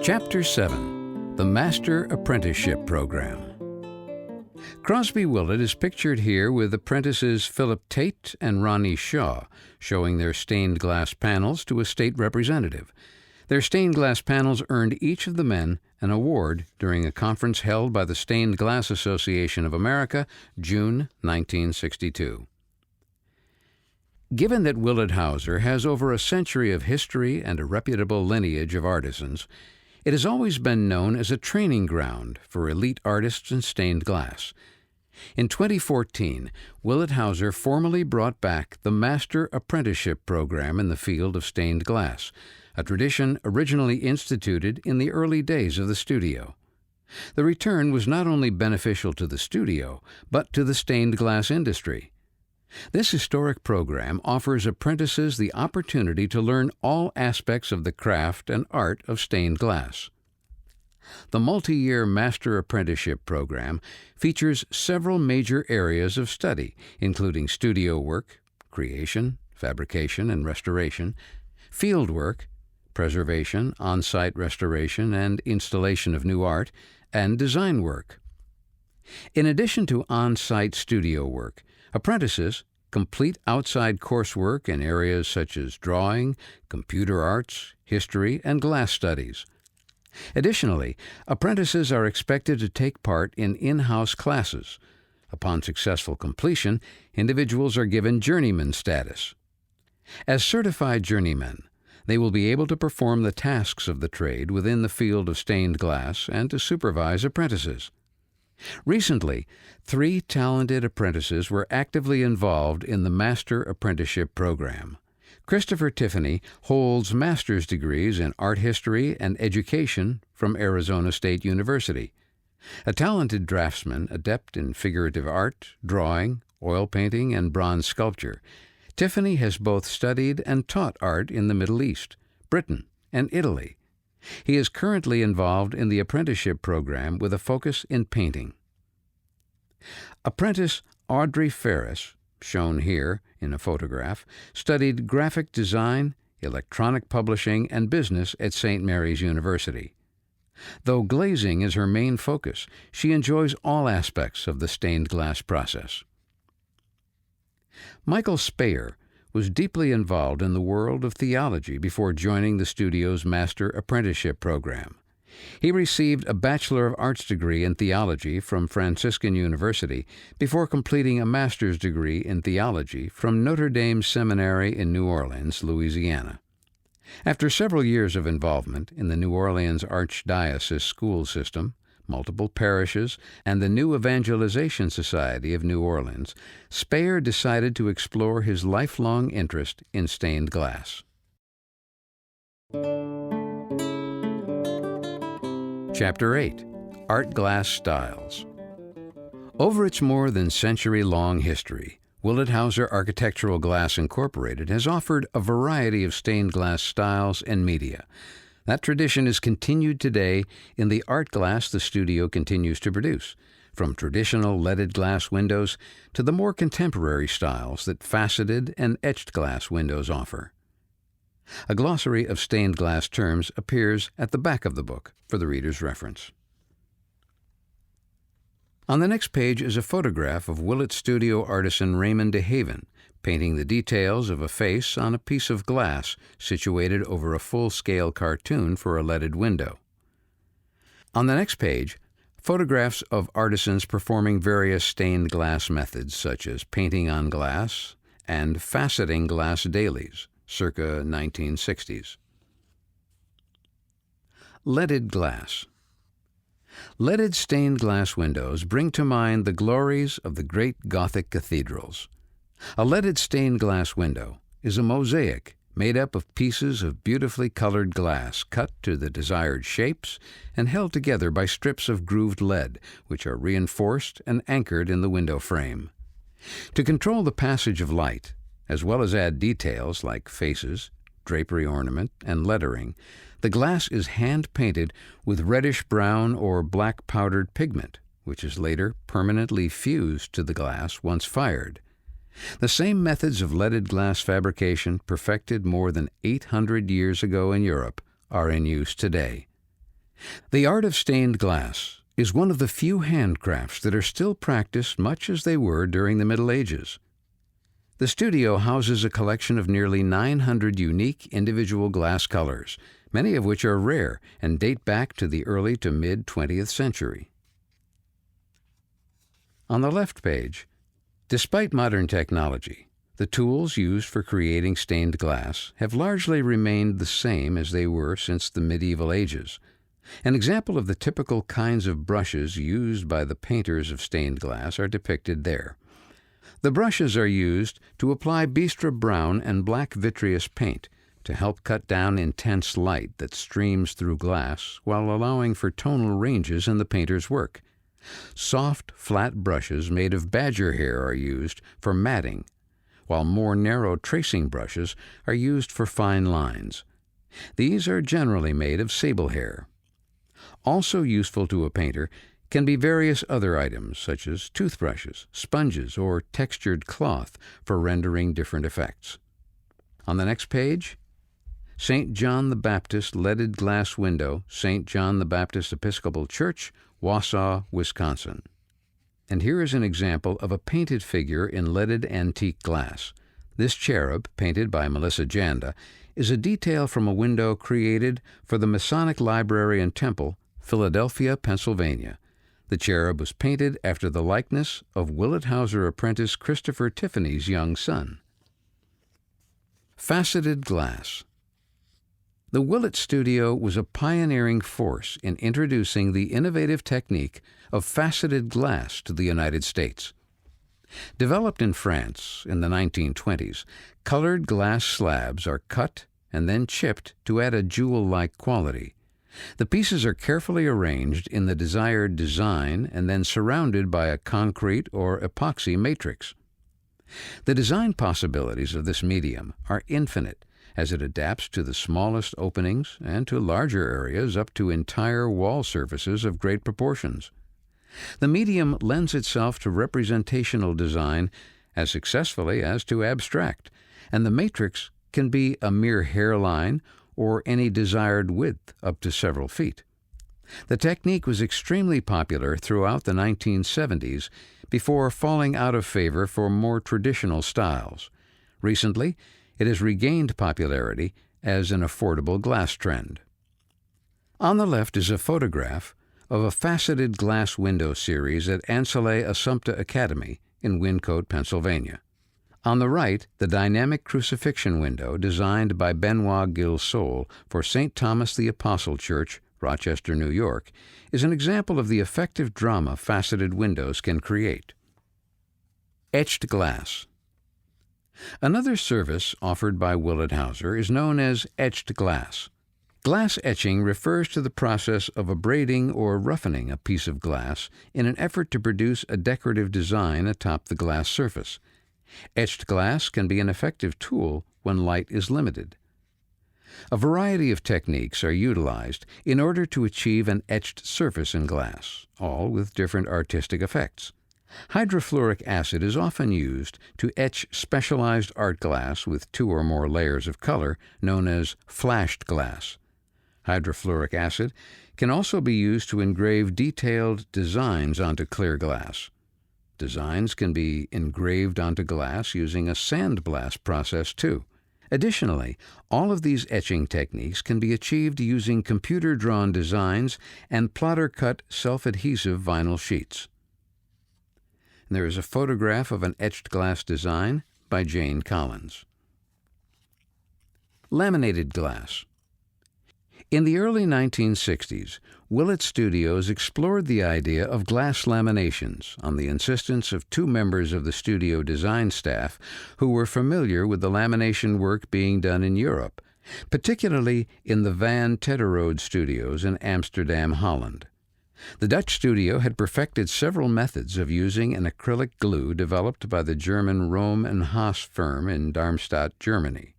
Chapter 7. The Master Apprenticeship Program. Crosby Willet is pictured here with apprentices Philip Tate and Ronnie Shaw, showing their stained glass panels to a state representative. Their stained glass panels earned each of the men an award during a conference held by the Stained Glass Association of America, June 1962. Given that Willet Hauser has over a century of history and a reputable lineage of artisans, it has always been known as a training ground for elite artists in stained glass. In 2014, Willet Hauser formally brought back the Master Apprenticeship Program in the field of stained glass, a tradition originally instituted in the early days of the studio. The return was not only beneficial to the studio, but to the stained glass industry. This historic program offers apprentices the opportunity to learn all aspects of the craft and art of stained glass. The multi-year Master Apprenticeship Program features several major areas of study, including studio work, creation, fabrication and restoration, field work, preservation, on-site restoration and installation of new art, and design work. In addition to on-site studio work, apprentices complete outside coursework in areas such as drawing, computer arts, history, and glass studies. Additionally, apprentices are expected to take part in in-house classes. Upon successful completion, individuals are given journeyman status. As certified journeymen, they will be able to perform the tasks of the trade within the field of stained glass and to supervise apprentices. Recently, 3 talented apprentices were actively involved in the Master Apprenticeship Program. Christopher Tiffany holds master's degrees in art history and education from Arizona State University. A talented draftsman, adept in figurative art, drawing, oil painting, and bronze sculpture, Tiffany has both studied and taught art in the Middle East, Britain, and Italy. He is currently involved in the apprenticeship program with a focus in painting. Apprentice Audrey Ferris, shown here in a photograph, studied graphic design, electronic publishing, and business at St. Mary's University. Though glazing is her main focus, she enjoys all aspects of the stained glass process. Michael Speyer was deeply involved in the world of theology before joining the studio's Master Apprenticeship Program. He received a Bachelor of Arts degree in theology from Franciscan University before completing a master's degree in theology from Notre Dame Seminary in New Orleans, Louisiana. After several years of involvement in the New Orleans Archdiocese school system, multiple parishes, and the New Evangelization Society of New Orleans, Speyer decided to explore his lifelong interest in stained glass. Chapter 8. Art Glass Styles. Over its more than century-long history, Willet Hauser Architectural Glass Incorporated has offered a variety of stained glass styles and media. That tradition is continued today in the art glass the studio continues to produce, from traditional leaded glass windows to the more contemporary styles that faceted and etched glass windows offer. A glossary of stained glass terms appears at the back of the book for the reader's reference. On the next page is a photograph of Willet Studio artisan Raymond DeHaven, painting the details of a face on a piece of glass situated over a full-scale cartoon for a leaded window. On the next page, photographs of artisans performing various stained glass methods such as painting on glass and faceting glass dailies, circa 1960s. Leaded glass. Leaded stained glass windows bring to mind the glories of the great Gothic cathedrals. A leaded stained glass window is a mosaic made up of pieces of beautifully colored glass cut to the desired shapes and held together by strips of grooved lead, which are reinforced and anchored in the window frame. To control the passage of light, as well as add details like faces, drapery ornament, and lettering, the glass is hand-painted with reddish-brown or black powdered pigment, which is later permanently fused to the glass once fired. The same methods of leaded glass fabrication perfected more than 800 years ago in Europe are in use today. The art of stained glass is one of the few handcrafts that are still practiced much as they were during the Middle Ages. The studio houses a collection of nearly 900 unique individual glass colors, many of which are rare and date back to the early to mid-20th century. On the left page, despite modern technology, the tools used for creating stained glass have largely remained the same as they were since the medieval ages. An example of the typical kinds of brushes used by the painters of stained glass are depicted there. The brushes are used to apply bistre brown and black vitreous paint to help cut down intense light that streams through glass while allowing for tonal ranges in the painter's work. Soft, flat brushes made of badger hair are used for matting, while more narrow tracing brushes are used for fine lines. These are generally made of sable hair. Also useful to a painter can be various other items such as toothbrushes, sponges, or textured cloth for rendering different effects. On the next page, St. John the Baptist leaded glass window, St. John the Baptist Episcopal Church, Wausau, Wisconsin. And here is an example of a painted figure in leaded antique glass. This cherub, painted by Melissa Janda, is a detail from a window created for the Masonic Library and Temple, Philadelphia, Pennsylvania. The cherub was painted after the likeness of Willet Hauser apprentice Christopher Tiffany's young son. Faceted glass. The Willet Studio was a pioneering force in introducing the innovative technique of faceted glass to the United States. Developed in France in the 1920s, colored glass slabs are cut and then chipped to add a jewel-like quality. The pieces are carefully arranged in the desired design and then surrounded by a concrete or epoxy matrix. The design possibilities of this medium are infinite, as it adapts to the smallest openings and to larger areas up to entire wall surfaces of great proportions. The medium lends itself to representational design as successfully as to abstract, and the matrix can be a mere hairline or any desired width up to several feet. The technique was extremely popular throughout the 1970s before falling out of favor for more traditional styles. Recently, it has regained popularity as an affordable glass trend. On the left is a photograph of a faceted glass window series at Ancillay Assumpta Academy in Wyncote, Pennsylvania. On the right, the dynamic crucifixion window designed by Benoit Gilsoul for St. Thomas the Apostle Church, Rochester, New York, is an example of the effective drama faceted windows can create. Etched glass. Another service offered by Willet Hauser is known as etched glass. Glass etching refers to the process of abrading or roughening a piece of glass in an effort to produce a decorative design atop the glass surface. Etched glass can be an effective tool when light is limited. A variety of techniques are utilized in order to achieve an etched surface in glass, all with different artistic effects. Hydrofluoric acid is often used to etch specialized art glass with 2 or more layers of color, known as flashed glass. Hydrofluoric acid can also be used to engrave detailed designs onto clear glass. Designs can be engraved onto glass using a sandblast process too. Additionally, all of these etching techniques can be achieved using computer-drawn designs and plotter-cut self-adhesive vinyl sheets. There is a photograph of an etched glass design by Jane Collins. Laminated glass. In the early 1960s, Willet Studios explored the idea of glass laminations on the insistence of 2 members of the studio design staff who were familiar with the lamination work being done in Europe, particularly in the Van Tederode studios in Amsterdam, Holland. The Dutch studio had perfected several methods of using an acrylic glue developed by the German Rohm and Haas firm in Darmstadt, Germany.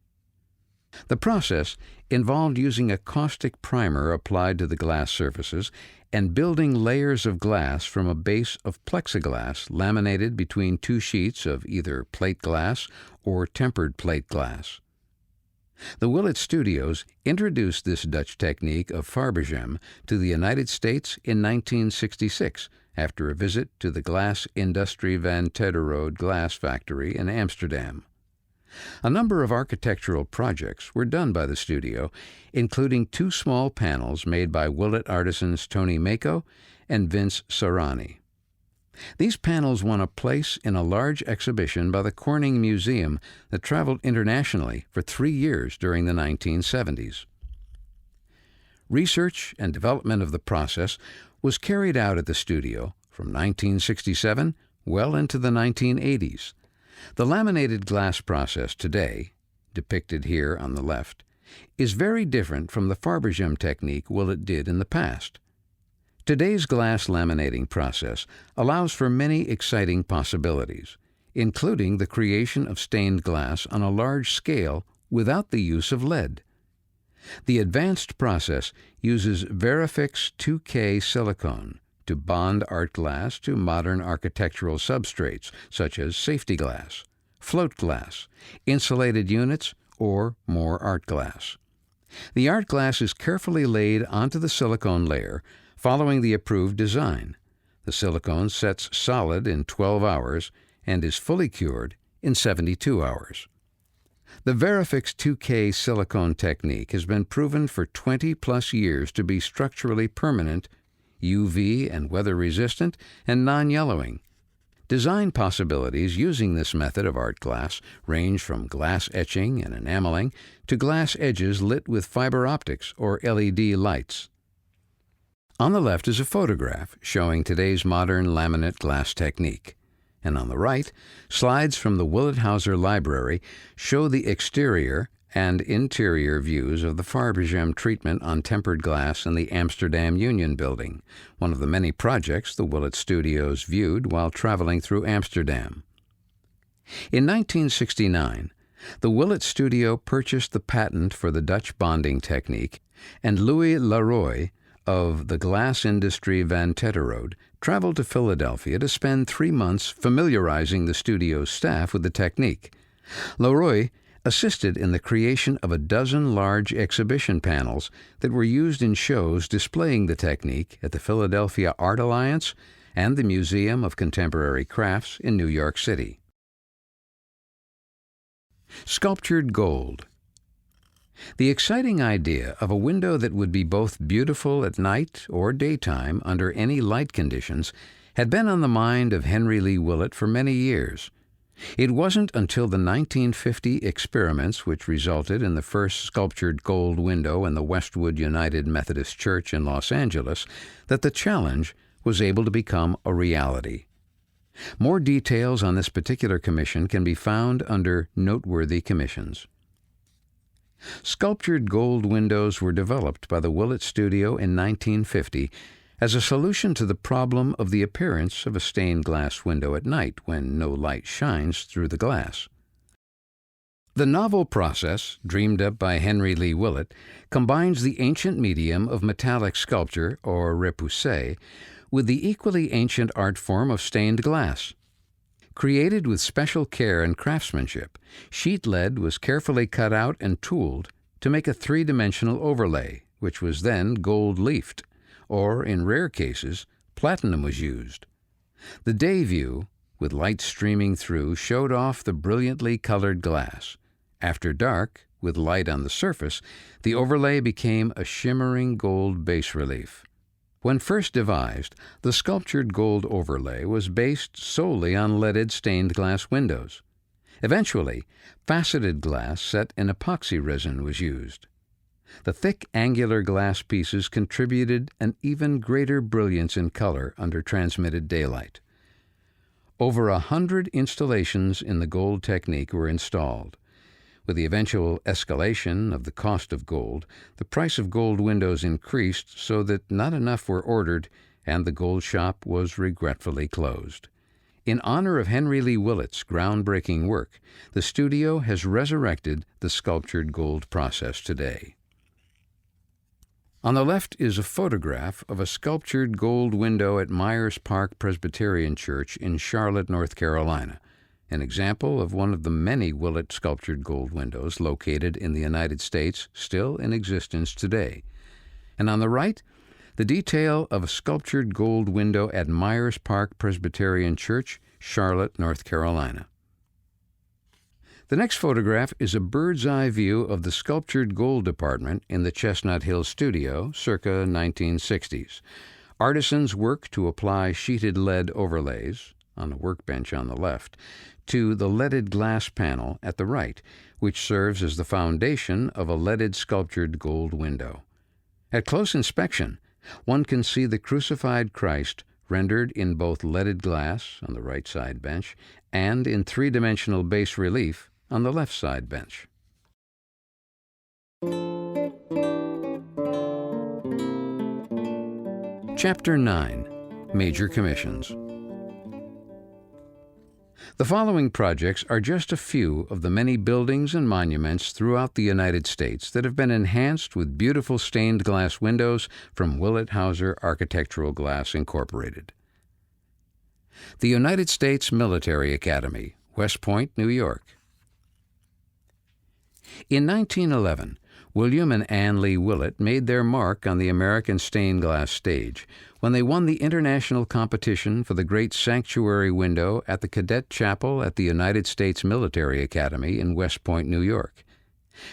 The process involved using a caustic primer applied to the glass surfaces and building layers of glass from a base of plexiglass laminated between 2 sheets of either plate glass or tempered plate glass. The Willet Studios introduced this Dutch technique of Fabergem to the United States in 1966 after a visit to the Glass Industrie van Tederode glass factory in Amsterdam. A number of architectural projects were done by the studio, including 2 small panels made by Willet artisans Tony Mako and Vince Sarani. These panels won a place in a large exhibition by the Corning Museum that traveled internationally for 3 years during the 1970s. Research and development of the process was carried out at the studio from 1967 well into the 1980s. The laminated glass process today, depicted here on the left, is very different from the Fabergem technique Willet did in the past. Today's glass laminating process allows for many exciting possibilities, including the creation of stained glass on a large scale without the use of lead. The advanced process uses Verifix 2K silicone to bond art glass to modern architectural substrates such as safety glass, float glass, insulated units, or more art glass. The art glass is carefully laid onto the silicone layer following the approved design. The silicone sets solid in 12 hours and is fully cured in 72 hours. The Verifix 2K silicone technique has been proven for 20-plus years to be structurally permanent, UV and weather-resistant, and non-yellowing. Design possibilities using this method of art glass range from glass etching and enameling to glass edges lit with fiber optics or LED lights. On the left is a photograph showing today's modern laminate glass technique, and on the right, slides from the Willet Hauser Library show the exterior and interior views of the Fabergem treatment on tempered glass in the Amsterdam Union Building, one of the many projects the Willet Studios viewed while traveling through Amsterdam. In 1969, the Willet Studio purchased the patent for the Dutch bonding technique, and Louis Leroy of the Glass Industrie van Tederode traveled to Philadelphia to spend 3 months familiarizing the studio's staff with the technique. Leroy assisted in the creation of a dozen large exhibition panels that were used in shows displaying the technique at the Philadelphia Art Alliance and the Museum of Contemporary Crafts in New York City. Sculptured gold. The exciting idea of a window that would be both beautiful at night or daytime under any light conditions had been on the mind of Henry Lee Willet for many years. It wasn't until the 1950 experiments which resulted in the first sculptured gold window in the Westwood United Methodist Church in Los Angeles that the challenge was able to become a reality. More details on this particular commission can be found under Noteworthy Commissions. Sculptured gold windows were developed by the Willet Studio in 1950 as a solution to the problem of the appearance of a stained glass window at night when no light shines through the glass. The novel process, dreamed up by Henry Lee Willet, combines the ancient medium of metallic sculpture, or repoussé, with the equally ancient art form of stained glass. Created with special care and craftsmanship, sheet lead was carefully cut out and tooled to make a 3-dimensional overlay, which was then gold-leafed, or, in rare cases, platinum was used. The day view, with light streaming through, showed off the brilliantly colored glass. After dark, with light on the surface, the overlay became a shimmering gold bas relief. When first devised, the sculptured gold overlay was based solely on leaded stained glass windows. Eventually, faceted glass set in epoxy resin was used. The thick angular glass pieces contributed an even greater brilliance in color under transmitted daylight. Over 100 installations in the gold technique were installed. With the eventual escalation of the cost of gold, the price of gold windows increased so that not enough were ordered, and the gold shop was regretfully closed. In honor of Henry Lee Willet's groundbreaking work, the studio has resurrected the sculptured gold process today. On the left is a photograph of a sculptured gold window at Myers Park Presbyterian Church in Charlotte, North Carolina, an example of one of the many Willet sculptured gold windows located in the United States still in existence today. And on the right, the detail of a sculptured gold window at Myers Park Presbyterian Church, Charlotte, North Carolina. The next photograph is a bird's-eye view of the sculptured gold department in the Chestnut Hill Studio, circa 1960s. Artisans work to apply sheeted lead overlays, on a workbench on the left, to the leaded glass panel at the right, which serves as the foundation of a leaded sculptured gold window. At close inspection, one can see the crucified Christ rendered in both leaded glass on the right side bench and in three-dimensional bas relief on the left side bench. Chapter 9. Major Commissions. The following projects are just a few of the many buildings and monuments throughout the United States that have been enhanced with beautiful stained glass windows from Willet Hauser Architectural Glass, Incorporated. The United States Military Academy, West Point, New York. In 1911, William and Ann Lee Willet made their mark on the American stained glass stage when they won the international competition for the Great Sanctuary Window at the Cadet Chapel at the United States Military Academy in West Point, New York.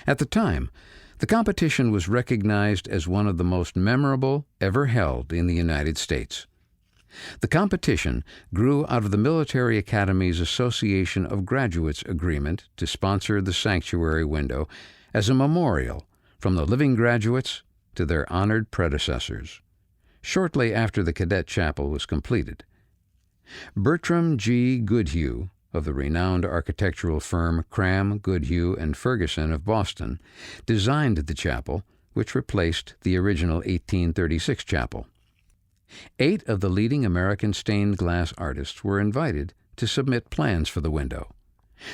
At the time, the competition was recognized as one of the most memorable ever held in the United States. The competition grew out of the Military Academy's Association of Graduates agreement to sponsor the sanctuary window as a memorial from the living graduates to their honored predecessors. Shortly after the Cadet Chapel was completed, Bertram G. Goodhue of the renowned architectural firm Cram, Goodhue and Ferguson of Boston designed the chapel, which replaced the original 1836 chapel. 8 of the leading American stained glass artists were invited to submit plans for the window.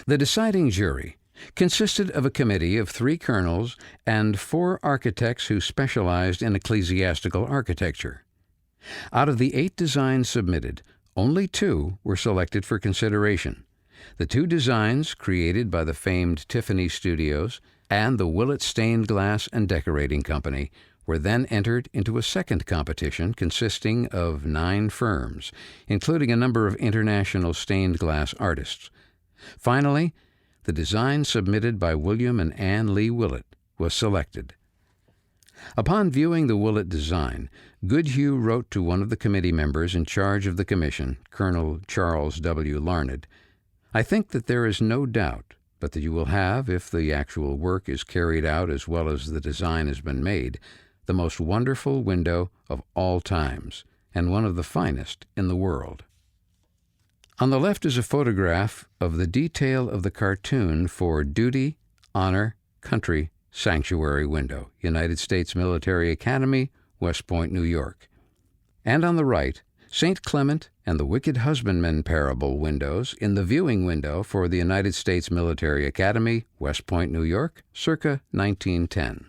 The deciding jury consisted of a committee of 3 colonels and 4 architects who specialized in ecclesiastical architecture. Out of the 8 designs submitted, only 2 were selected for consideration. The 2 designs created by the famed Tiffany Studios and the Willet Stained Glass and Decorating Company were then entered into a second competition consisting of 9 firms, including a number of international stained glass artists. Finally, the design submitted by William and Ann Lee Willet was selected. Upon viewing the Willet design, Goodhue wrote to one of the committee members in charge of the commission, Colonel Charles W. Larned, "I think that there is no doubt but that you will have, if the actual work is carried out as well as the design has been made, the most wonderful window of all times, and one of the finest in the world." On the left is a photograph of the detail of the cartoon for Duty, Honor, Country, Sanctuary Window, United States Military Academy, West Point, New York. And on the right, St. Clement and the Wicked Husbandman parable windows in the viewing window for the United States Military Academy, West Point, New York, circa 1910.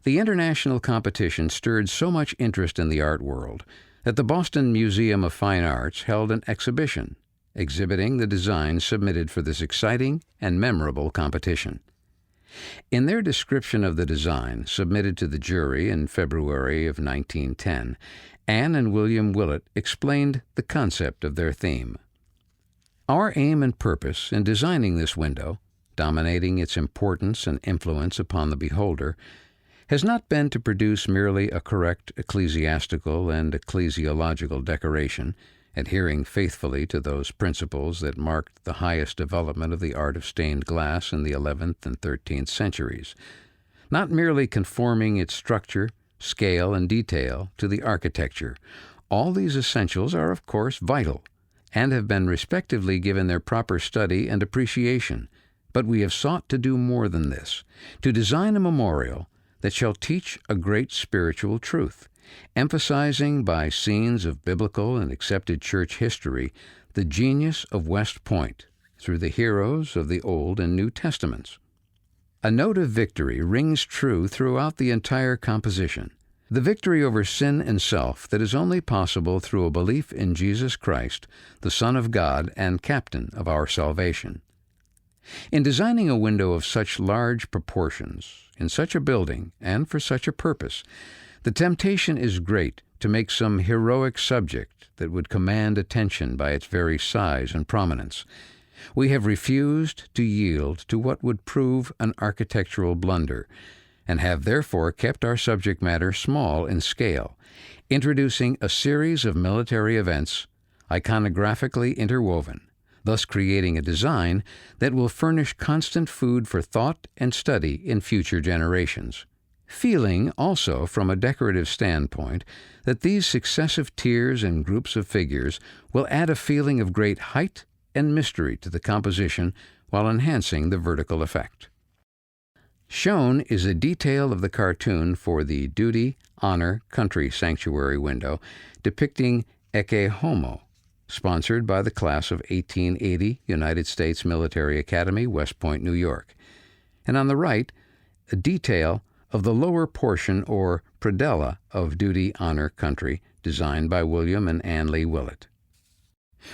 The international competition stirred so much interest in the art world that the Boston Museum of Fine Arts held an exhibition exhibiting the designs submitted for this exciting and memorable competition. In their description of the design submitted to the jury in February of 1910, Ann and William Willet explained the concept of their theme. "Our aim and purpose in designing this window, dominating its importance and influence upon the beholder, has not been to produce merely a correct ecclesiastical and ecclesiological decoration, adhering faithfully to those principles that marked the highest development of the art of stained glass in the 11th and 13th centuries, not merely conforming its structure, scale, and detail to the architecture. All these essentials are, of course, vital, and have been respectively given their proper study and appreciation, but we have sought to do more than this, to design a memorial that shall teach a great spiritual truth, emphasizing by scenes of biblical and accepted church history the genius of West Point through the heroes of the Old and New Testaments. A note of victory rings true throughout the entire composition. the victory over sin and self that is only possible through a belief in Jesus Christ, the Son of God and Captain of our salvation. In designing a window of such large proportions, in such a building, and for such a purpose, the temptation is great to make some heroic subject that would command attention by its very size and prominence. We have refused to yield to what would prove an architectural blunder, and have therefore kept our subject matter small in scale, introducing a series of military events iconographically interwoven, thus creating a design that will furnish constant food for thought and study in future generations. Feeling also from a decorative standpoint that these successive tiers and groups of figures will add a feeling of great height and mystery to the composition while enhancing the vertical effect. Shown is a detail of the cartoon for the Duty, Honor, Country Sanctuary window depicting Ecce Homo, sponsored by the class of 1880 United States Military Academy, West Point, New York. And on the right, a detail of the lower portion or predella of Duty, Honor, Country, designed by William and Ann Lee Willet.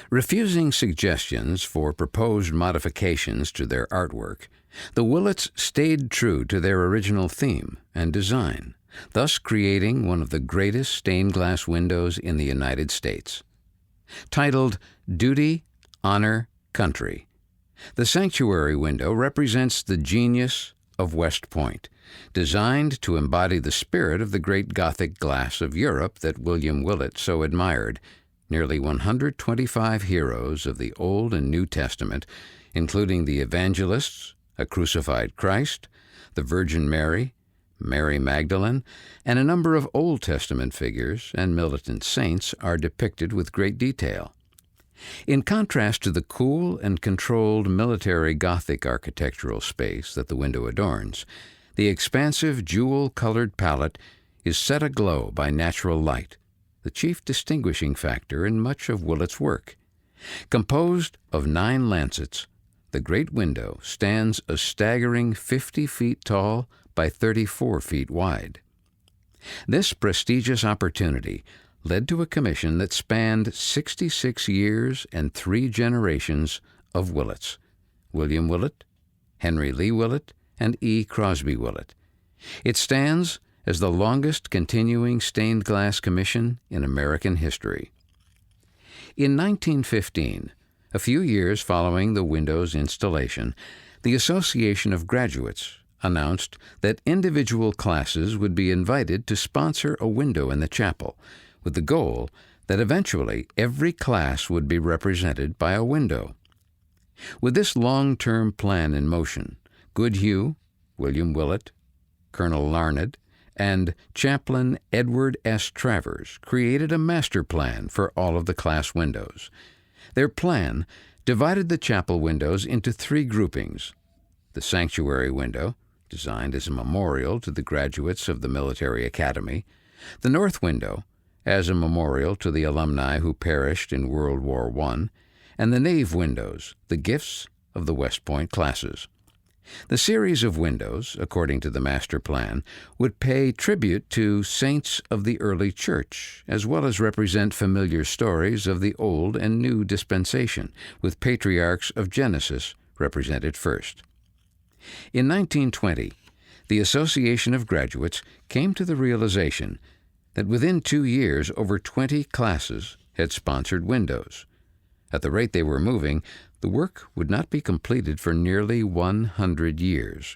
Refusing suggestions for proposed modifications to their artwork, the Willets stayed true to their original theme and design, thus creating one of the greatest stained glass windows in the United States. Titled Duty, Honor, Country, the sanctuary window represents the genius of West Point, designed to embody the spirit of the great Gothic glass of Europe that William Willet so admired. Nearly 125 heroes of the Old and New Testament, including the evangelists, a crucified Christ, the Virgin Mary, Mary Magdalene, and a number of Old Testament figures and militant saints are depicted with great detail. In contrast to the cool and controlled military Gothic architectural space that the window adorns, the expansive jewel-colored palette is set aglow by natural light, the chief distinguishing factor in much of Willet's work. Composed of 9 lancets, the great window stands a staggering 50 feet tall by 34 feet wide. This prestigious opportunity led to a commission that spanned 66 years and 3 generations of Willets: William Willet, Henry Lee Willet, and E. Crosby Willet. It stands as the longest continuing stained glass commission in American history. In 1915, a few years following the window's installation, the Association of Graduates announced that individual classes would be invited to sponsor a window in the chapel, with the goal that eventually every class would be represented by a window. With this long-term plan in motion, Goodhue, William Willet, Colonel Larned, and Chaplain Edward S. Travers created a master plan for all of the class windows. Their plan divided the chapel windows into 3 groupings: the sanctuary window, designed as a memorial to the graduates of the Military Academy; the north window, as a memorial to the alumni who perished in World War I; and the nave windows, the gifts of the West Point classes. The series of windows, according to the master plan, would pay tribute to saints of the early church, as well as represent familiar stories of the Old and New dispensation, with patriarchs of Genesis represented first. In 1920, the Association of Graduates came to the realization that within 2 years over 20 classes had sponsored windows. At the rate they were moving, the work would not be completed for nearly 100 years.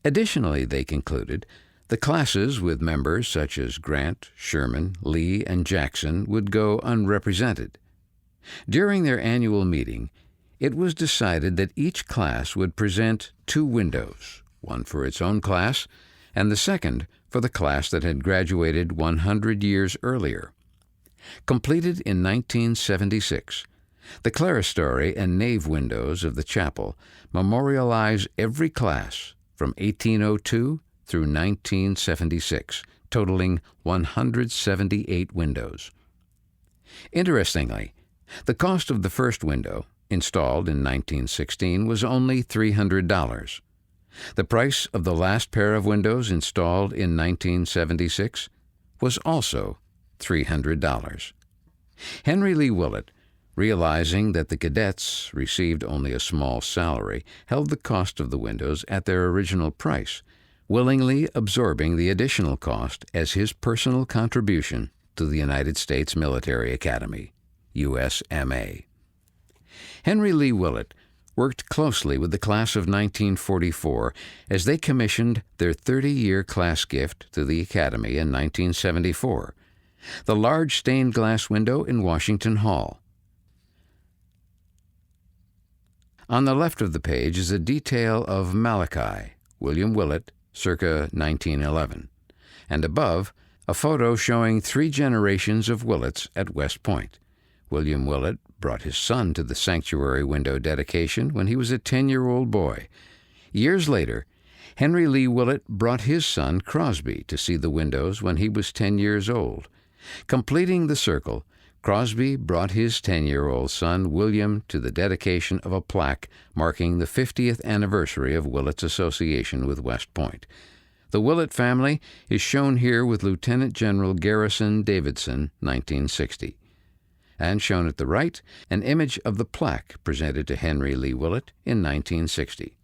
Additionally, they concluded, the classes with members such as Grant, Sherman, Lee, and Jackson would go unrepresented. During their annual meeting, it was decided that each class would present 2 windows, one for its own class, and the second for the class that had graduated 100 years earlier. Completed in 1976, the clerestory and nave windows of the chapel memorialize every class from 1802 through 1976, totaling 178 windows. Interestingly, the cost of the first window, installed in 1916, was only $300. The price of the last pair of windows installed in 1976 was also $300. Henry Lee Willet, realizing that the cadets received only a small salary, held the cost of the windows at their original price, willingly absorbing the additional cost as his personal contribution to the United States Military Academy, USMA. Henry Lee Willet worked closely with the class of 1944 as they commissioned their 30-year class gift to the Academy in 1974, the large stained glass window in Washington Hall. On the left of the page is a detail of Malachi, William Willet, circa 1911, and above, a photo showing 3 generations of Willets at West Point. William Willet brought his son to the sanctuary window dedication when he was a 10-year-old boy. Years later, Henry Lee Willet brought his son Crosby to see the windows when he was 10 years old. Completing the circle, Crosby brought his 10-year-old son William to the dedication of a plaque marking the 50th anniversary of Willet's association with West Point. The Willet family is shown here with Lieutenant General Garrison Davidson, 1960. And shown at the right, an image of the plaque presented to Henry Lee Willet in 1960.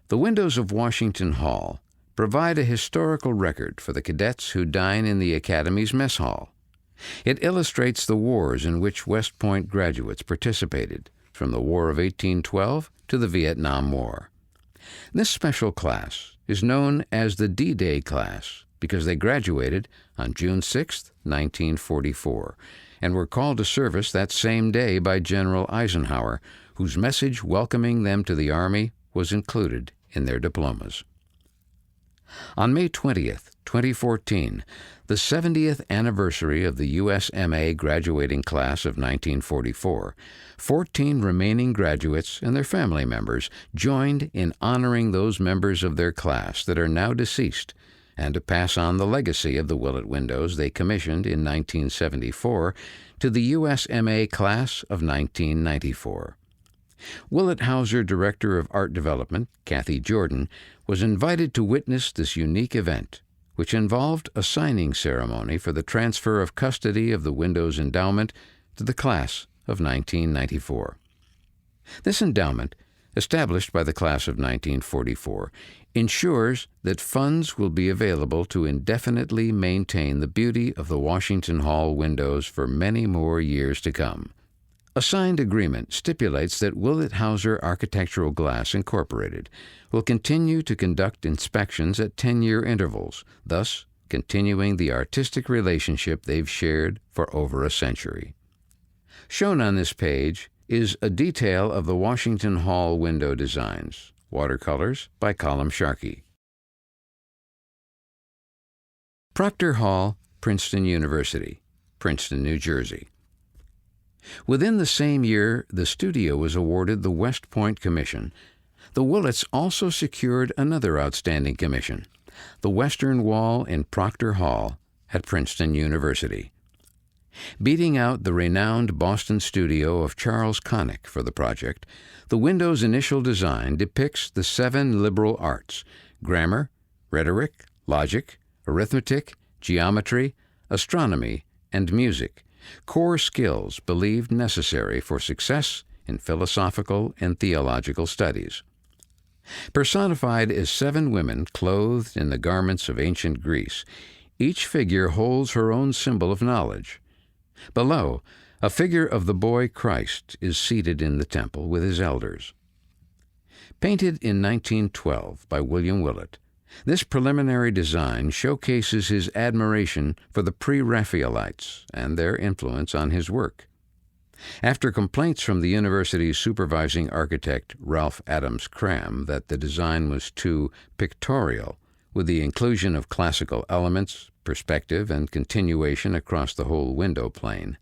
The windows of Washington Hall provide a historical record for the cadets who dine in the Academy's mess hall. It illustrates the wars in which West Point graduates participated, from the War of 1812 to the Vietnam War. This special class is known as the D-Day class because they graduated on June 6, 1944, and were called to service that same day by General Eisenhower, whose message welcoming them to the Army was included in their diplomas. On May 20, 2014, the 70th anniversary of the USMA graduating class of 1944, 14 remaining graduates and their family members joined in honoring those members of their class that are now deceased, and to pass on the legacy of the Willet windows they commissioned in 1974 to the USMA class of 1994. Willet Hauser Director of Art Development, Kathy Jordan, was invited to witness this unique event, which involved a signing ceremony for the transfer of custody of the window's endowment to the class of 1994. This endowment, established by the class of 1944, ensures that funds will be available to indefinitely maintain the beauty of the Washington Hall windows for many more years to come. A signed agreement stipulates that Willet Hauser Architectural Glass Incorporated will continue to conduct inspections at 10-year intervals, thus continuing the artistic relationship they've shared for over a century. Shown on this page is a detail of the Washington Hall window designs, watercolors by Colum Sharkey. Proctor Hall, Princeton University, Princeton, New Jersey. Within the same year the studio was awarded the West Point Commission, the Willets also secured another outstanding commission, the Western Wall in Proctor Hall at Princeton University. Beating out the renowned Boston studio of Charles Connick for the project, the window's initial design depicts the 7 liberal arts: grammar, rhetoric, logic, arithmetic, geometry, astronomy, and music, core skills believed necessary for success in philosophical and theological studies. Personified as 7 women clothed in the garments of ancient Greece, each figure holds her own symbol of knowledge. Below, a figure of the boy Christ is seated in the temple with his elders. Painted in 1912 by William Willet, this preliminary design showcases his admiration for the pre-Raphaelites and their influence on his work. After complaints from the university's supervising architect Ralph Adams Cram that the design was too pictorial, with the inclusion of classical elements, perspective, and continuation across the whole window plane,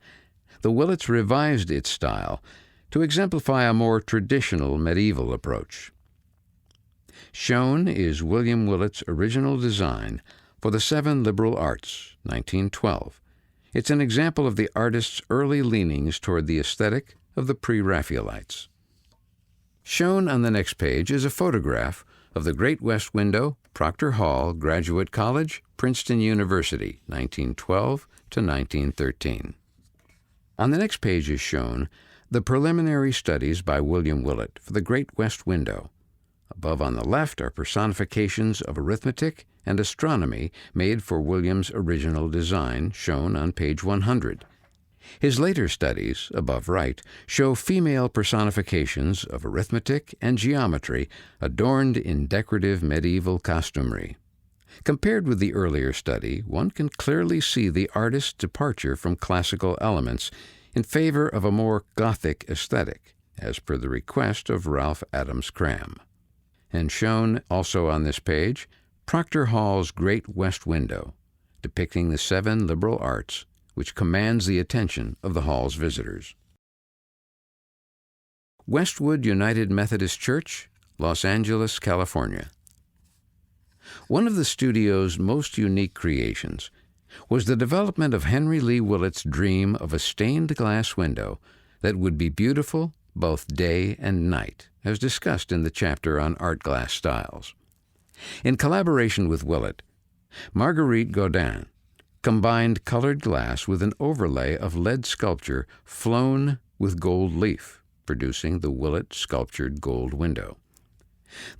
the Willets revised its style to exemplify a more traditional medieval approach. Shown is William Willet's original design for the 7 liberal arts, 1912. It's an example of the artist's early leanings toward the aesthetic of the pre-Raphaelites. Shown on the next page is a photograph of the Great West Window, Proctor Hall, Graduate College, Princeton University, 1912 to 1913. On the next page is shown the preliminary studies by William Willet for the Great West Window. Above on the left are personifications of arithmetic and astronomy made for William's original design, shown on page 100. His later studies, above right, show female personifications of arithmetic and geometry adorned in decorative medieval costumery. Compared with the earlier study, one can clearly see the artist's departure from classical elements in favor of a more Gothic aesthetic, as per the request of Ralph Adams Cram. And shown also on this page, Proctor Hall's Great West Window, depicting the 7 liberal arts, which commands the attention of the Hall's visitors. Westwood United Methodist Church, Los Angeles, California. One of the studio's most unique creations was the development of Henry Lee Willet's dream of a stained glass window that would be beautiful both day and night, as discussed in the chapter on art glass styles. In collaboration with Willet, Marguerite Godin combined colored glass with an overlay of lead sculpture flown with gold leaf, producing the Willet sculptured gold window.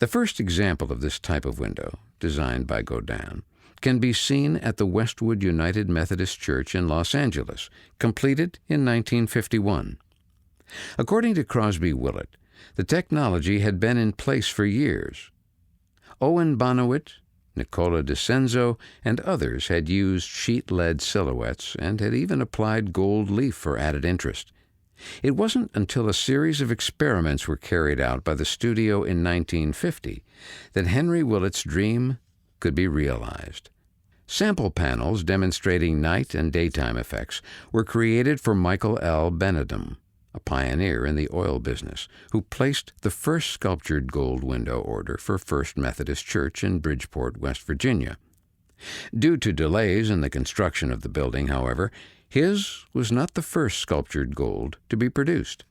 The first example of this type of window, designed by Godin, can be seen at the Westwood United Methodist Church in Los Angeles, completed in 1951. According to Crosby Willet, the technology had been in place for years. Owen Bonowit, Nicola DiCenzo, and others had used sheet lead silhouettes and had even applied gold leaf for added interest. It wasn't until a series of experiments were carried out by the studio in 1950 that Henry Willet's dream could be realized. Sample panels demonstrating night and daytime effects were created for Michael L. Benedum, a pioneer in the oil business, who placed the first sculptured gold window order for First Methodist Church in Bridgeport, West Virginia. Due to delays in the construction of the building, however, his was not the first sculptured gold to be produced.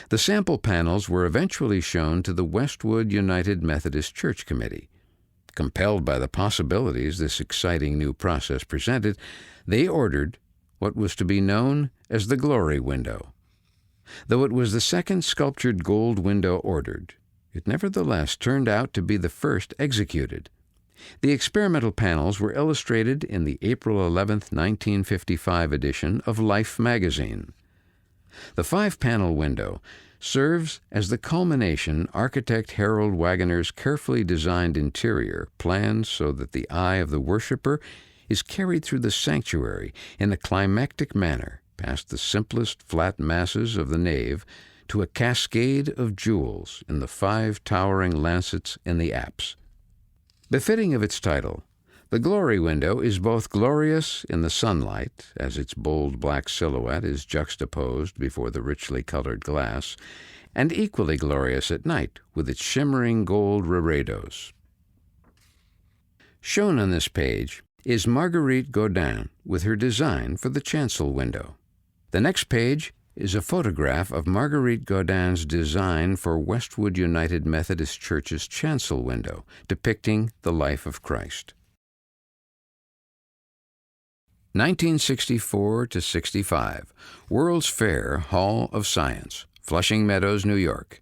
The sample panels were eventually shown to the Westwood United Methodist Church Committee. Compelled by the possibilities this exciting new process presented, they ordered what was to be known as the Glory Window. Though it was the second sculptured gold window ordered, it nevertheless turned out to be the first executed. The experimental panels were illustrated in the April 11, 1955 edition of Life magazine. The 5-panel window serves as the culmination architect Harold Wagoner's carefully designed interior, planned so that the eye of the worshiper is carried through the sanctuary in a climactic manner, past the simplest flat masses of the nave to a cascade of jewels in the 5 towering lancets in the apse. Befitting of its title, the Glory Window is both glorious in the sunlight, as its bold black silhouette is juxtaposed before the richly colored glass, and equally glorious at night with its shimmering gold reredos. Shown on this page is Marguerite Godin with her design for the chancel window. The next page is a photograph of Marguerite Godin's design for Westwood United Methodist Church's chancel window, depicting the life of Christ. 1964 to 65, World's Fair Hall of Science, Flushing Meadows, New York.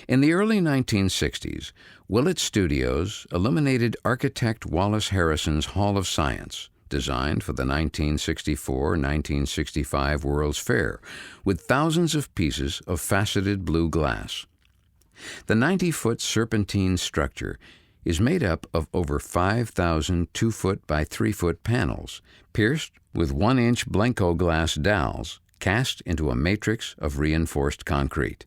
In the early 1960s, Willet Studios illuminated architect Wallace Harrison's Hall of Science, designed for the 1964-1965 World's Fair, with thousands of pieces of faceted blue glass. The 90-foot serpentine structure is made up of over 5,000 2-foot by 3-foot panels, pierced with 1-inch Blenko glass dowels, cast into a matrix of reinforced concrete.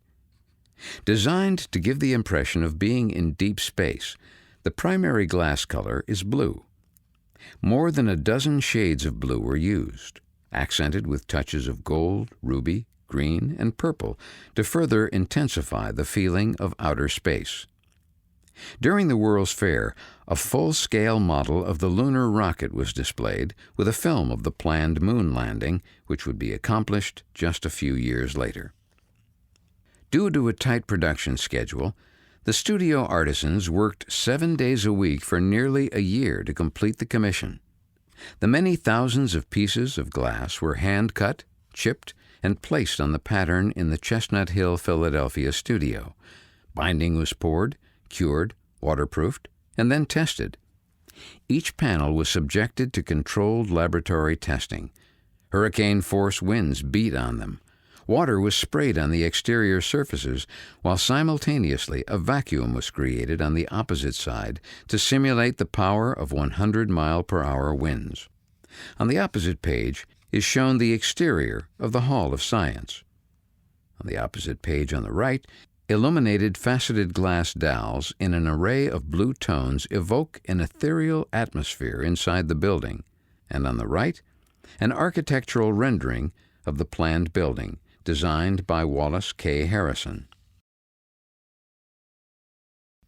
Designed to give the impression of being in deep space, the primary glass color is blue. More than a dozen shades of blue were used, accented with touches of gold, ruby, green, and purple to further intensify the feeling of outer space. During the World's Fair, a full-scale model of the lunar rocket was displayed with a film of the planned moon landing, which would be accomplished just a few years later. Due to a tight production schedule, The studio artisans worked 7 days a week for nearly a year to complete the commission. The many thousands of pieces of glass were hand-cut, chipped, and placed on the pattern in the Chestnut Hill, Philadelphia studio. Binding was poured, cured, waterproofed, and then tested. Each panel was subjected to controlled laboratory testing. Hurricane-force winds beat on them. Water was sprayed on the exterior surfaces, while simultaneously a vacuum was created on the opposite side to simulate the power of 100-mile-per-hour winds. On the opposite page is shown the exterior of the Hall of Science. On the opposite page on the right, illuminated faceted glass dowels in an array of blue tones evoke an ethereal atmosphere inside the building, and on the right, an architectural rendering of the planned building, designed by Wallace K. Harrison.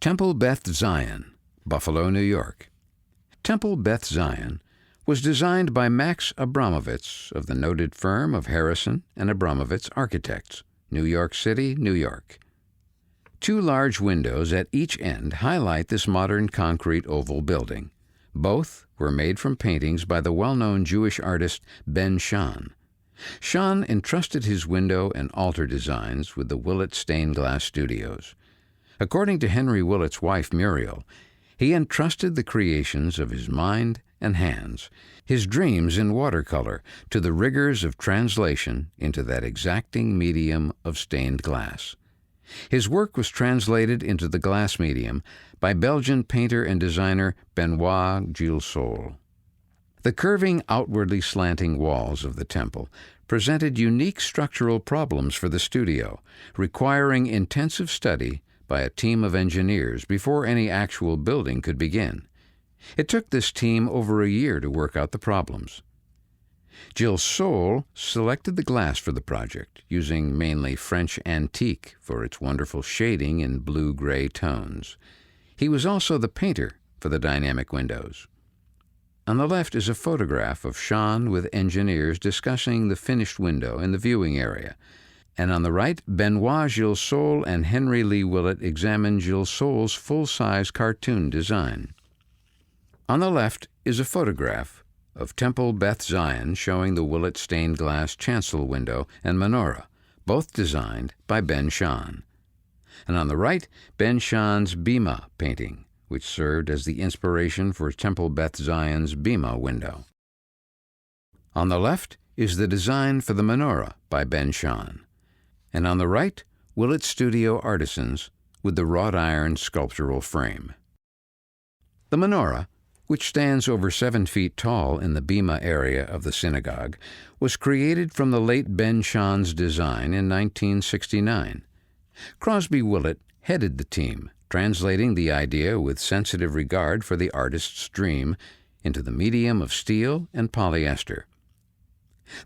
Temple Beth Zion, Buffalo, New York. Temple Beth Zion was designed by Max Abramovitz of the noted firm of Harrison and Abramovitz Architects, New York City, New York. 2 large windows at each end highlight this modern concrete oval building. Both were made from paintings by the well-known Jewish artist Ben Shahn. Shahn entrusted his window and altar designs with the Willet Stained Glass Studios. According to Henry Willet's wife Muriel, he entrusted the creations of his mind and hands, his dreams in watercolor, to the rigors of translation into that exacting medium of stained glass. His work was translated into the glass medium by Belgian painter and designer Benoit Gilsoul. The curving, outwardly slanting walls of the temple presented unique structural problems for the studio, requiring intensive study by a team of engineers before any actual building could begin. It took this team over a year to work out the problems. Gilsoul selected the glass for the project, using mainly French antique for its wonderful shading in blue-gray tones. He was also the painter for the dynamic windows. On the left is a photograph of Shahn with engineers discussing the finished window in the viewing area, and on the right, Benoit Gilsoul and Henry Lee Willet examine Gilsoul's full-size cartoon design. On the left is a photograph of Temple Beth Zion showing the Willet stained glass chancel window and menorah, both designed by Ben Shahn. And on the right, Ben Shahn's Bima painting, which served as the inspiration for Temple Beth Zion's Bima window. On the left is the design for the menorah by Ben Shahn, and on the right, Willet Studio artisans with the wrought iron sculptural frame. The menorah, which stands over 7 feet tall in the Bima area of the synagogue, was created from the late Ben Shahn's design in 1969. Crosby Willet headed the team, translating the idea with sensitive regard for the artist's dream into the medium of steel and polyester.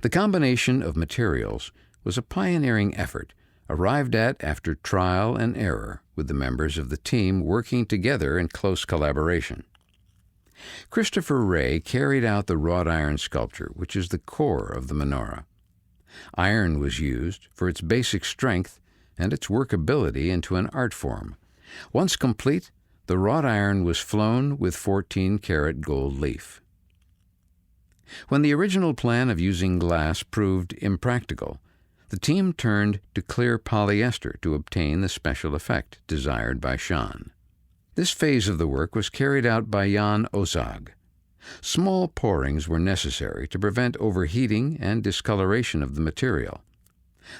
The combination of materials was a pioneering effort, arrived at after trial and error, with the members of the team working together in close collaboration. Christopher Ray carried out the wrought iron sculpture, which is the core of the menorah. Iron was used for its basic strength and its workability into an art form. Once complete, the wrought iron was flown with 14-karat gold leaf. When the original plan of using glass proved impractical, the team turned to clear polyester to obtain the special effect desired by Shahn. This phase of the work was carried out by Jan Ozag. Small pourings were necessary to prevent overheating and discoloration of the material.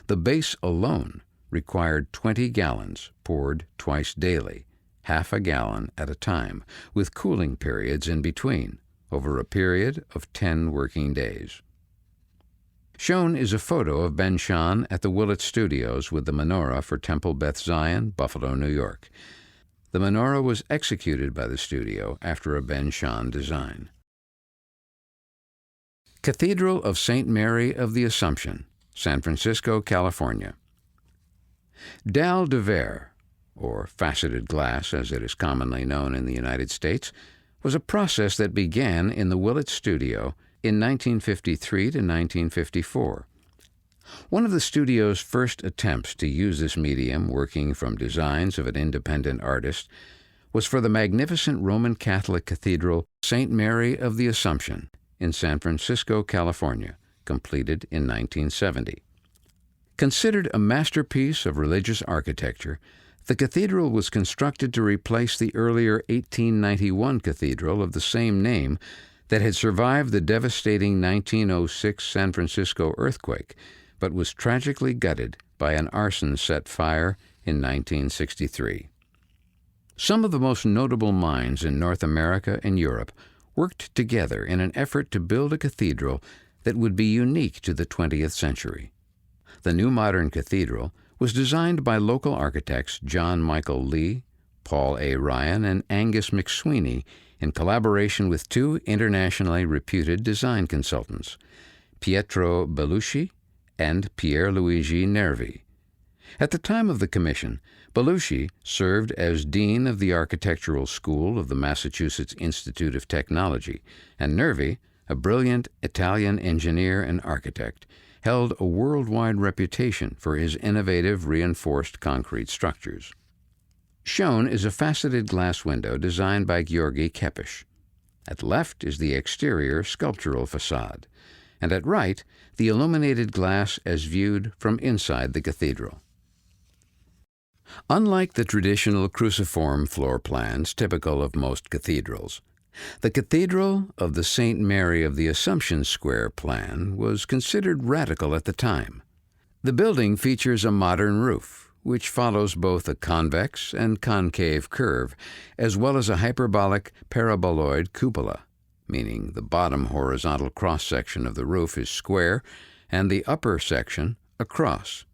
The base alone required 20 gallons poured twice daily, half a gallon at a time, with cooling periods in between, over a period of 10 working days. Shown is a photo of Ben Shahn at the Willet Studios with the menorah for Temple Beth Zion, Buffalo, New York. The menorah was executed by the studio after a Ben Shahn design. Cathedral of St. Mary of the Assumption, San Francisco, California. Dalle de verre, or faceted glass as it is commonly known in the United States, was a process that began in the Willet Studio in 1953 to 1954. One of the studio's first attempts to use this medium, working from designs of an independent artist, was for the magnificent Roman Catholic Cathedral St. Mary of the Assumption in San Francisco, California, completed in 1970. Considered a masterpiece of religious architecture, the cathedral was constructed to replace the earlier 1891 cathedral of the same name that had survived the devastating 1906 San Francisco earthquake, but was tragically gutted by an arson set fire in 1963. Some of the most notable minds in North America and Europe worked together in an effort to build a cathedral that would be unique to the 20th century. The new modern cathedral was designed by local architects John Michael Lee, Paul A. Ryan, and Angus McSweeney in collaboration with two internationally reputed design consultants, Pietro Belluschi and Pierluigi Nervi. At the time of the commission, Belluschi served as Dean of the Architectural School of the Massachusetts Institute of Technology, and Nervi, a brilliant Italian engineer and architect, held a worldwide reputation for his innovative reinforced concrete structures. Shown is a faceted glass window designed by Georgi Kepish. At left is the exterior sculptural facade, and at right, the illuminated glass as viewed from inside the cathedral. Unlike the traditional cruciform floor plans typical of most cathedrals, the Cathedral of the St. Mary of the Assumption Square plan was considered radical at the time. The building features a modern roof, which follows both a convex and concave curve, as well as a hyperbolic paraboloid cupola, meaning the bottom horizontal cross-section of the roof is square and the upper section a cross.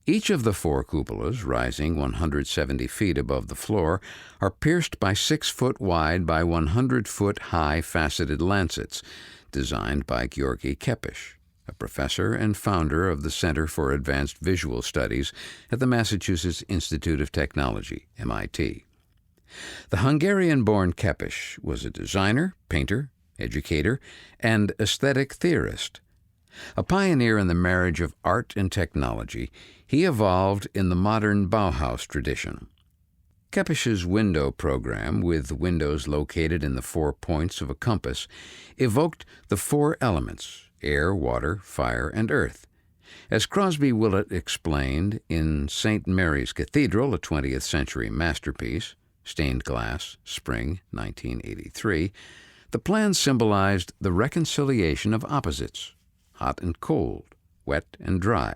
Each of the four cupolas, rising 170 feet above the floor, are pierced by 6-foot wide by 100-foot high faceted lancets, designed by Georgi Kepish, a professor and founder of the Center for Advanced Visual Studies at the Massachusetts Institute of Technology, MIT. The Hungarian-born Kepish was a designer, painter, educator, and aesthetic theorist. A pioneer in the marriage of art and technology, he evolved in the modern Bauhaus tradition. Kepish's window program, with windows located in the 4 points of a compass, evoked the 4 elements: air, water, fire, and earth. As Crosby Willet explained in St. Mary's Cathedral, a 20th century masterpiece, stained glass, spring 1983, the plan symbolized the reconciliation of opposites, hot and cold, wet and dry.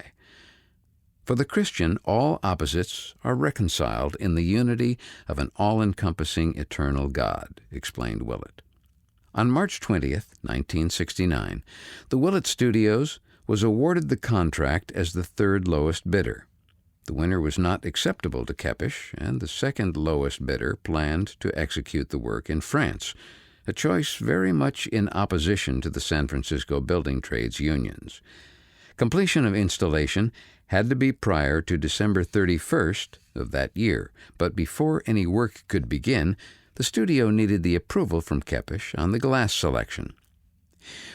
For the Christian, all opposites are reconciled in the unity of an all-encompassing eternal God, explained Willet. On March 20th, 1969, the Willet Studios was awarded the contract as the third lowest bidder. The winner was not acceptable to Kepish, and the second lowest bidder planned to execute the work in France, a choice very much in opposition to the San Francisco building trades unions. Completion of installation had to be prior to December 31st of that year, but before any work could begin, the studio needed the approval from Kepish on the glass selection.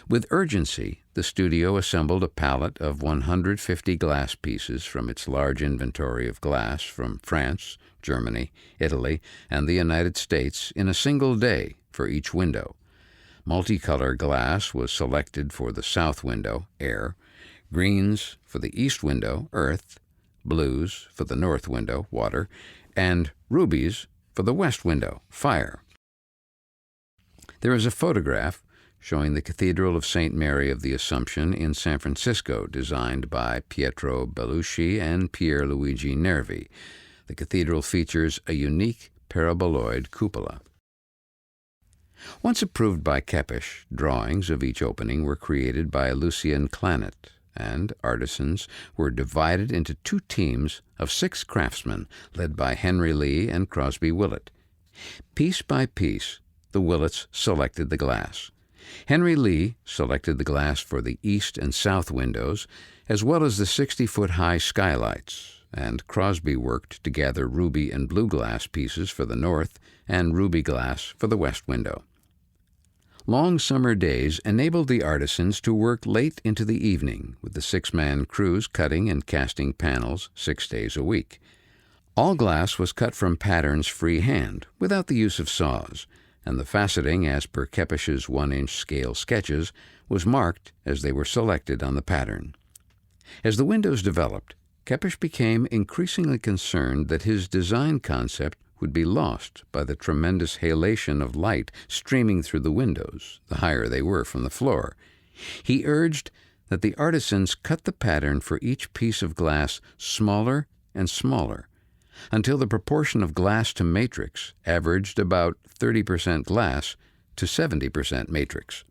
With urgency, the studio assembled a pallet of 150 glass pieces from its large inventory of glass from France, Germany, Italy, and the United States in a single day for each window. Multicolor glass was selected for the south window, air, greens for the east window, earth, blues for the north window, water, and rubies for the west window, fire. There is a photograph showing the Cathedral of St. Mary of the Assumption in San Francisco, designed by Pietro Belluschi and Pierluigi Nervi. The cathedral features a unique paraboloid cupola. Once approved by Kepish, drawings of each opening were created by Lucien Clanet, and artisans were divided into 2 teams of 6 craftsmen led by Henry Lee and Crosby Willet. Piece by piece, the Willets selected the glass. Henry Lee selected the glass for the east and south windows, as well as the 60-foot-high skylights, and Crosby worked to gather ruby and blue glass pieces for the north and ruby glass for the west window. Long summer days enabled the artisans to work late into the evening, with the 6-man crews cutting and casting panels 6 days a week. All glass was cut from patterns freehand, without the use of saws, and the faceting, as per Kepish's 1-inch scale sketches, was marked as they were selected on the pattern. As the windows developed, Kepish became increasingly concerned that his design concept would be lost by the tremendous halation of light streaming through the windows, the higher they were from the floor. He urged that the artisans cut the pattern for each piece of glass smaller and smaller, until the proportion of glass to matrix averaged about 30% glass to 70% matrix.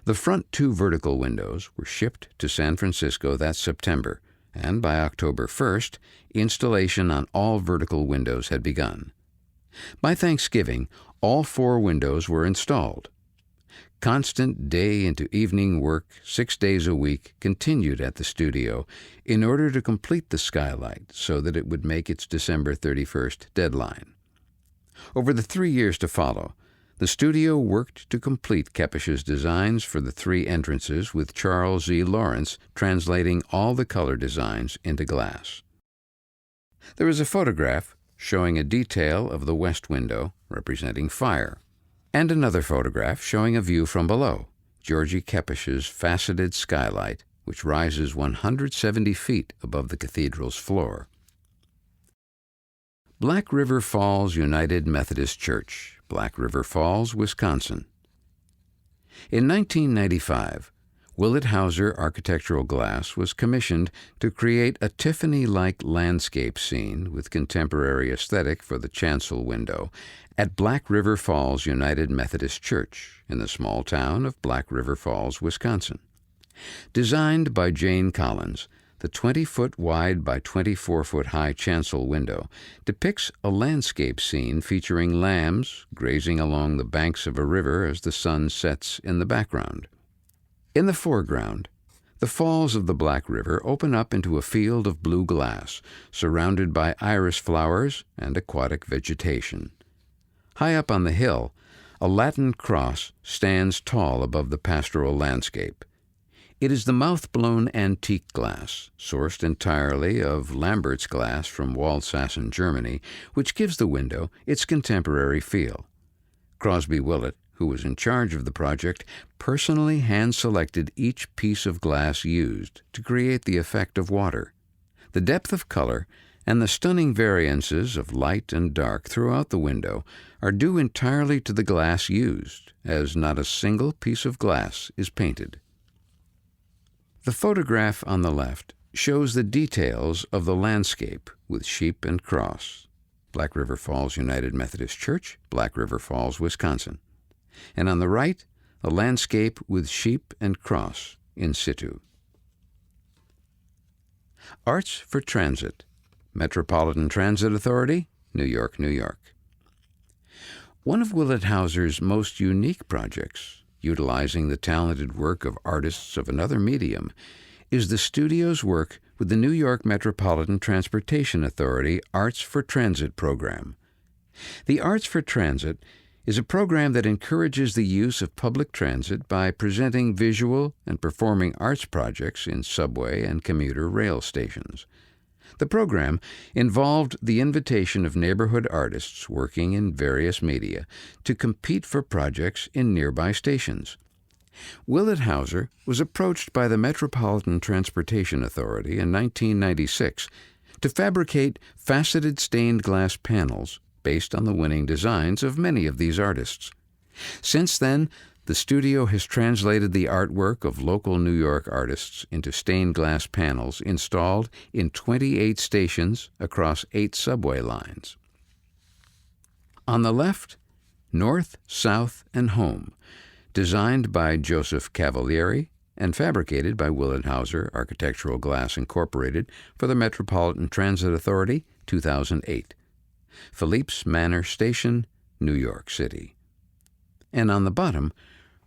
The front 2 vertical windows were shipped to San Francisco that September, and by October 1st, installation on all vertical windows had begun. By Thanksgiving, all 4 windows were installed. Constant day into evening work 6 days a week continued at the studio in order to complete the skylight so that it would make its December 31st deadline. Over the 3 years to follow, the studio worked to complete Kepish's designs for the 3 entrances, with Charles Z. Lawrence translating all the color designs into glass. There is a photograph showing a detail of the west window representing fire, and another photograph showing a view from below, Georgie Kepish's faceted skylight, which rises 170 feet above the cathedral's floor. Black River Falls United Methodist Church, Black River Falls, Wisconsin. In 1995, Willet Hauser Architectural Glass was commissioned to create a Tiffany-like landscape scene with contemporary aesthetic for the chancel window at Black River Falls United Methodist Church in the small town of Black River Falls, Wisconsin. Designed by Jane Collins, the 20-foot wide by 24-foot high chancel window depicts a landscape scene featuring lambs grazing along the banks of a river as the sun sets in the background. In the foreground, the falls of the Black River open up into a field of blue glass, surrounded by iris flowers and aquatic vegetation. High up on the hill, a Latin cross stands tall above the pastoral landscape. It is the mouth-blown antique glass, sourced entirely of Lambert's glass from Waldsassen, Germany, which gives the window its contemporary feel. Crosby Willet, who was in charge of the project, personally hand-selected each piece of glass used to create the effect of water. The depth of color and the stunning variances of light and dark throughout the window are due entirely to the glass used, as not a single piece of glass is painted. The photograph on the left shows the details of the landscape with sheep and cross. Black River Falls United Methodist Church, Black River Falls, Wisconsin. And on the right, a landscape with sheep and cross in situ. Arts for Transit, Metropolitan Transit Authority, New York, New York. One of Willet Hauser's most unique projects, utilizing the talented work of artists of another medium, is the studio's work with the New York Metropolitan Transportation Authority Arts for Transit program. The Arts for Transit is a program that encourages the use of public transit by presenting visual and performing arts projects in subway and commuter rail stations. The program involved the invitation of neighborhood artists working in various media to compete for projects in nearby stations. Willet Hauser was approached by the Metropolitan Transportation Authority in 1996 to fabricate faceted stained glass panels based on the winning designs of many of these artists. Since then, the studio has translated the artwork of local New York artists into stained glass panels installed in 28 stations across 8 subway lines. On the left, North, South, and Home, designed by Joseph Cavalieri and fabricated by Willet Hauser Architectural Glass Incorporated for the Metropolitan Transit Authority, 2008. Philippe's Manor Station, New York City. And on the bottom,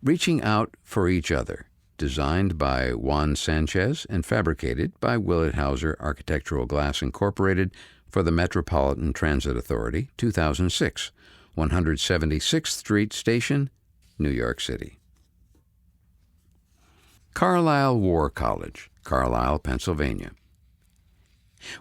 Reaching Out for Each Other, designed by Juan Sanchez and fabricated by Willet Hauser Architectural Glass Incorporated for the Metropolitan Transit Authority, 2006, 176th Street Station, New York City. Carlisle War College, Carlisle, Pennsylvania.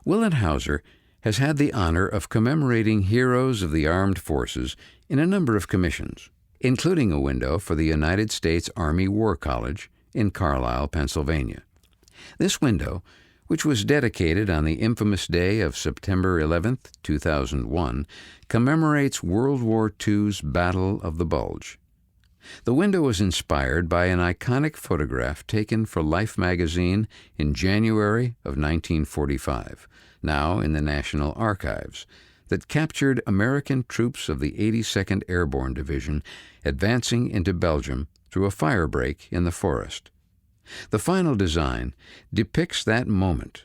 Willet Hauser has had the honor of commemorating heroes of the armed forces in a number of commissions, including a window for the United States Army War College in Carlisle, Pennsylvania. This window, which was dedicated on the infamous day of September 11, 2001, commemorates World War II's Battle of the Bulge. The window was inspired by an iconic photograph taken for Life magazine in January of 1945, now in the National Archives, that captured American troops of the 82nd Airborne Division advancing into Belgium through a firebreak in the forest. The final design depicts that moment.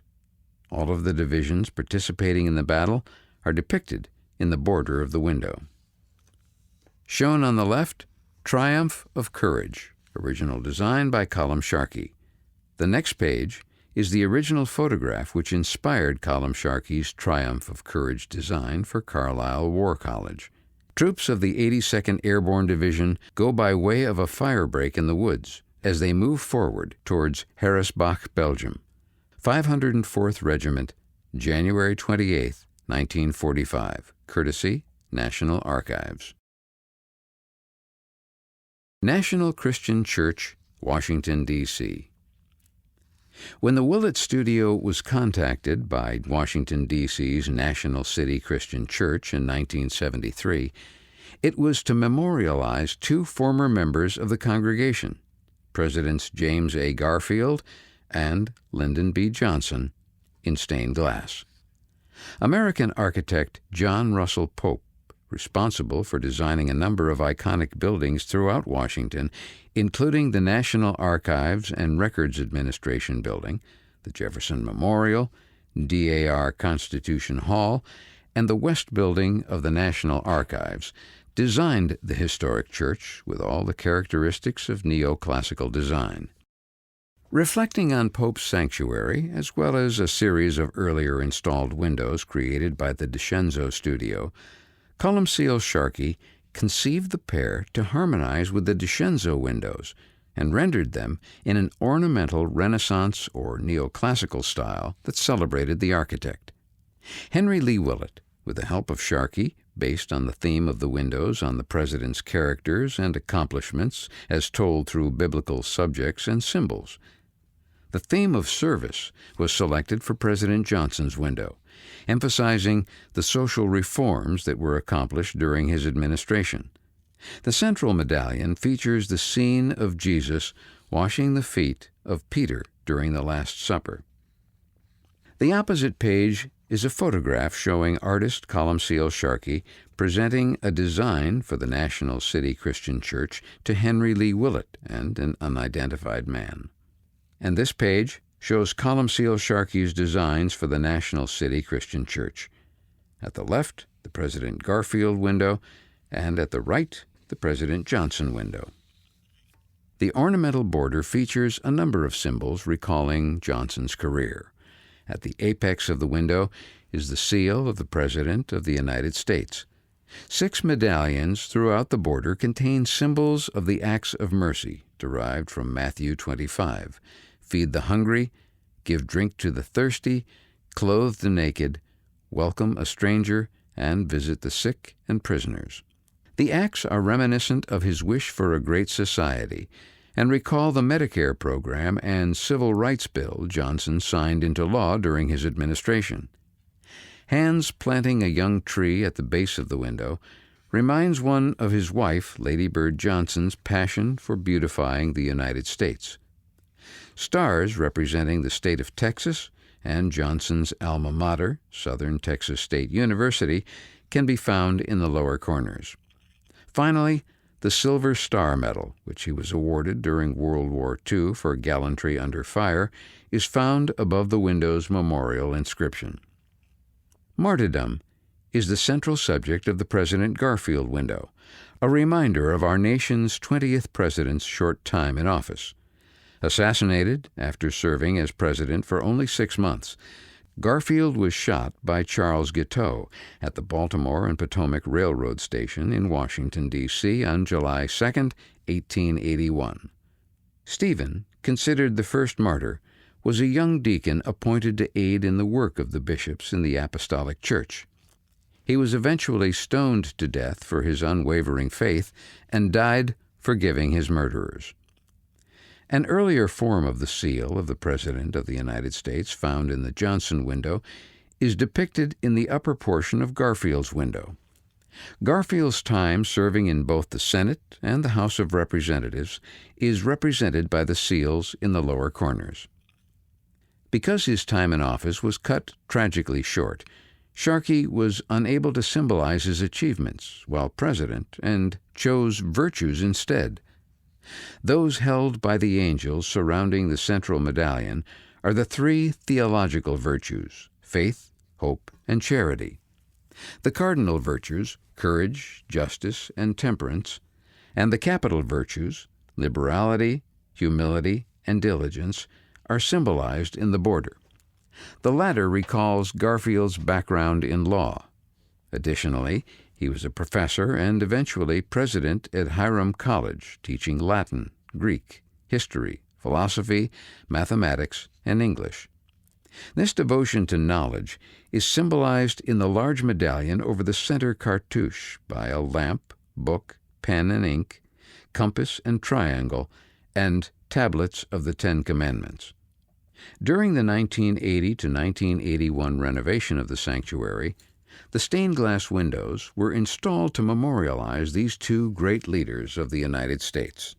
All of the divisions participating in the battle are depicted in the border of the window. Shown on the left, Triumph of Courage, original design by Colm Sharkey. The next page is the original photograph which inspired Colm Sharkey's Triumph of Courage design for Carlisle War College. Troops of the 82nd Airborne Division go by way of a firebreak in the woods as they move forward towards Harrisbach, Belgium. 504th Regiment, January 28, 1945, courtesy National Archives. National Christian Church, Washington, D.C. When the Willet Studio was contacted by Washington, D.C.'s National City Christian Church in 1973, it was to memorialize two former members of the congregation, Presidents James A. Garfield and Lyndon B. Johnson, in stained glass. American architect John Russell Pope, responsible for designing a number of iconic buildings throughout Washington, including the National Archives and Records Administration Building, the Jefferson Memorial, DAR Constitution Hall, and the West Building of the National Archives, designed the historic church with all the characteristics of neoclassical design. Reflecting on Pope's sanctuary, as well as a series of earlier installed windows created by the DiCenzo Studio, Colm Sharkey conceived the pair to harmonize with the DiCenzo windows and rendered them in an ornamental Renaissance or neoclassical style that celebrated the architect. Henry Lee Willet, with the help of Sharkey, based on the theme of the windows on the president's characters and accomplishments as told through biblical subjects and symbols. The theme of service was selected for President Johnson's window, emphasizing the social reforms that were accomplished during his administration. The central medallion features the scene of Jesus washing the feet of Peter during the Last Supper. The opposite page is a photograph showing artist Colm Sharkey presenting a design for the National City Christian Church to Henry Lee Willet and an unidentified man. And this page shows Colm Sharkey's designs for the National City Christian Church. At the left, the President Garfield window, and at the right, the President Johnson window. The ornamental border features a number of symbols recalling Johnson's career. At the apex of the window is the seal of the President of the United States. 6 medallions throughout the border contain symbols of the acts of mercy derived from Matthew 25. Feed the hungry, give drink to the thirsty, clothe the naked, welcome a stranger, and visit the sick and prisoners. The acts are reminiscent of his wish for a great society and recall the Medicare program and Civil Rights Bill Johnson signed into law during his administration. Hands planting a young tree at the base of the window reminds one of his wife, Lady Bird Johnson's passion for beautifying the United States. Stars representing the state of Texas and Johnson's alma mater, Southern Texas State University, can be found in the lower corners. Finally, the Silver Star Medal, which he was awarded during World War II for gallantry under fire, is found above the window's memorial inscription. Martyrdom is the central subject of the President Garfield window, a reminder of our nation's 20th president's short time in office. Assassinated after serving as president for only 6 months, Garfield was shot by Charles Guiteau at the Baltimore and Potomac Railroad Station in Washington, D.C. on July 2, 1881. Stephen, considered the first martyr, was a young deacon appointed to aid in the work of the bishops in the Apostolic Church. He was eventually stoned to death for his unwavering faith and died forgiving his murderers. An earlier form of the seal of the President of the United States, found in the Johnson window, is depicted in the upper portion of Garfield's window. Garfield's time serving in both the Senate and the House of Representatives is represented by the seals in the lower corners. Because his time in office was cut tragically short, Sharkey was unable to symbolize his achievements while president and chose virtues instead. Those held by the angels surrounding the central medallion are the three theological virtues: faith, hope, and charity. The cardinal virtues, courage, justice, and temperance, and the capital virtues, liberality, humility, and diligence, are symbolized in the border. The latter recalls Garfield's background in law. Additionally, he was a professor and eventually president at Hiram College, teaching Latin, Greek, history, philosophy, mathematics, and English. This devotion to knowledge is symbolized in the large medallion over the center cartouche by a lamp, book, pen and ink, compass and triangle, and tablets of the Ten Commandments. During the 1980 to 1981 renovation of the sanctuary, the stained glass windows were installed to memorialize these two great leaders of the United States.